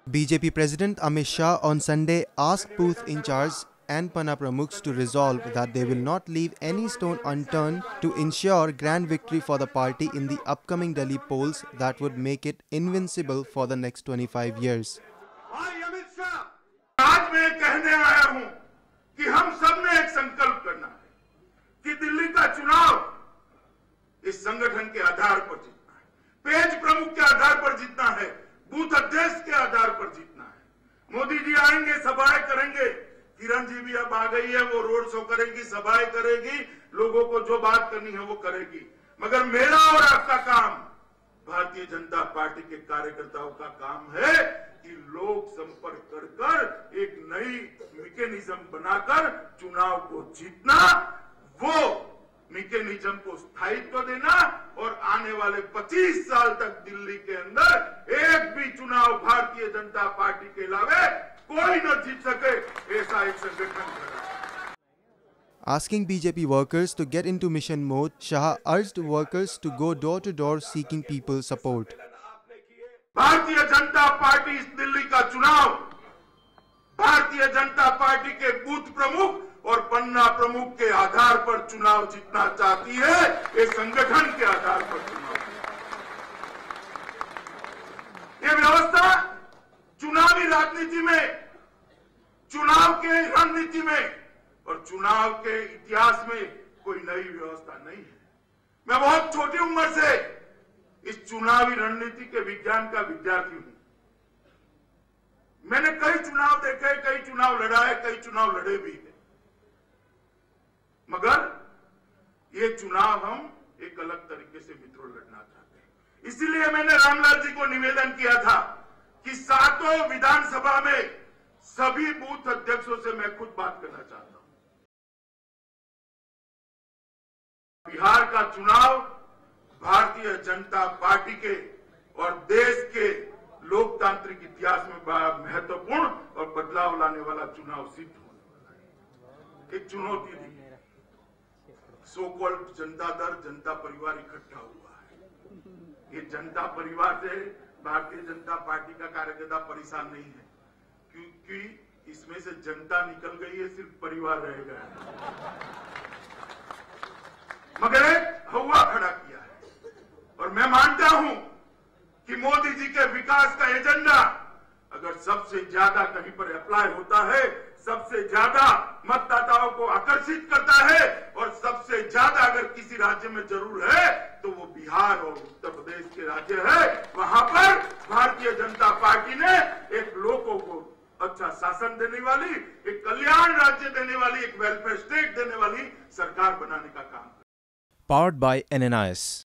BJP President Amit Shah on Sunday asked booth in charge and Panna Pramukhs to resolve that they will not leave any stone unturned to ensure grand victory for the party in the upcoming Delhi polls that would make it invincible for the next 25 years. आज मैं कहने आया हूं कि हम सब ने एक संकल्प करना है कि दिल्ली का चुनाव इस संगठन के आधार पर जीतना है, पेज प्रमुख के आधार पर जीतना है, बूथ अध्यक्ष के आधार पर जीतना है। मोदी जी आएंगे, सभाएं करेंगे, किरण जी भी अब आ गई है, वो रोड शो करेगी, सभाएं करेगी, लोगों को जो बात करनी है वो करेगी। मगर मेरा और आपका काम, भारतीय जनता पार्टी के कार्यकर्ताओं का काम है कि लोक संपर्क कर एक नई मैकेनिज्म बनाकर चुनाव को जीतना, वो मैकेनिज्म को स्थायित्व देना और आने वाले 25 साल तक दिल्ली के अंदर एक भी चुनाव भारतीय जनता पार्टी के अलावा कोई न जीत सके, ऐसा एक संगठन करना। Asking BJP workers to get into mission mode, Shah urged workers to go door to door seeking people's support. Bharatiya Janata party इस दिल्ली का चुनाव भारतीय जनता पार्टी के बूथ प्रमुख और पन्ना प्रमुख के आधार पर चुनाव जीतना चाहती है, इस संगठन के आधार पर चुनाव। ये व्यवस्था चुनावी राजनीति में, चुनाव के रणनीति में और चुनाव के इतिहास में कोई नई व्यवस्था नहीं है। मैं बहुत छोटी उम्र से इस चुनावी रणनीति के विज्ञान का विद्यार्थी हूं। मैंने कई चुनाव देखे, कई चुनाव लड़ाए, कई चुनाव लड़े भी हैं। मगर ये चुनाव हम एक अलग तरीके से मित्रों लड़ना चाहते हैं। इसीलिए मैंने रामलाल जी को निवेदन किया था कि सातों विधानसभा में सभी बूथ अध्यक्षों से मैं खुद बात करना चाहता हूं। बिहार का चुनाव भारतीय जनता पार्टी के और देश के लोकतांत्रिक इतिहास में बड़ा महत्वपूर्ण और बदलाव लाने वाला चुनाव सिद्ध होने वाला है। एक चुनौती दी, सो कॉल्ड जनता दल, जनता परिवार इकट्ठा हुआ है। ये जनता परिवार से भारतीय जनता पार्टी का कार्यकर्ता परेशान नहीं है, क्योंकि इसमें से जनता निकल गई है, सिर्फ परिवार रह गया है। मगर एक हवा खड़ा किया है और मैं मानता हूं कि मोदी जी के विकास का एजेंडा अगर सबसे ज्यादा कहीं पर अप्लाई होता है, सबसे ज्यादा मतदाताओं को आकर्षित करता है और सबसे ज्यादा अगर किसी राज्य में जरूर है तो वो बिहार और उत्तर प्रदेश के राज्य है। वहां पर भारतीय जनता पार्टी ने एक लोगों को अच्छा शासन देने वाली, एक कल्याण राज्य देने वाली, एक वेलफेयर स्टेट देने वाली सरकार बनाने का काम। Powered by NNIS.